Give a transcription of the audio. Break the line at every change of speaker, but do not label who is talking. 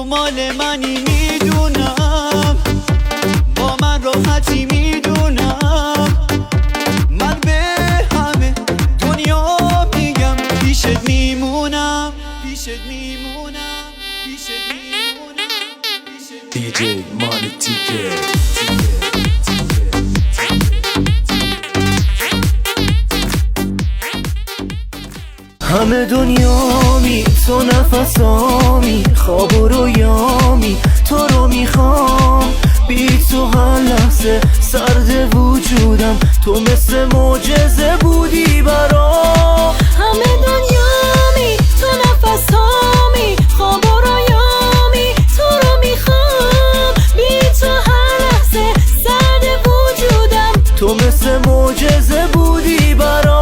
مال منی میدونم، با من راحتی میدونم. من به همه دنیا میگم پیشت میمونم، پیشت میمونم، پیشت میمونم، پیشت
DJ Money Ticket.
همه دنیامی تو نفسامی، خواب و رویامی تو رو میخوام. بی تو هر لحظه سرد وجودم، تو مثل معجزه بودی برام.
همه دنیامی تو نفسامی، خواب و رویامی تو رو میخوام. بی تو هر لحظه سرد وجودم،
تو مثل معجزه بودی برام.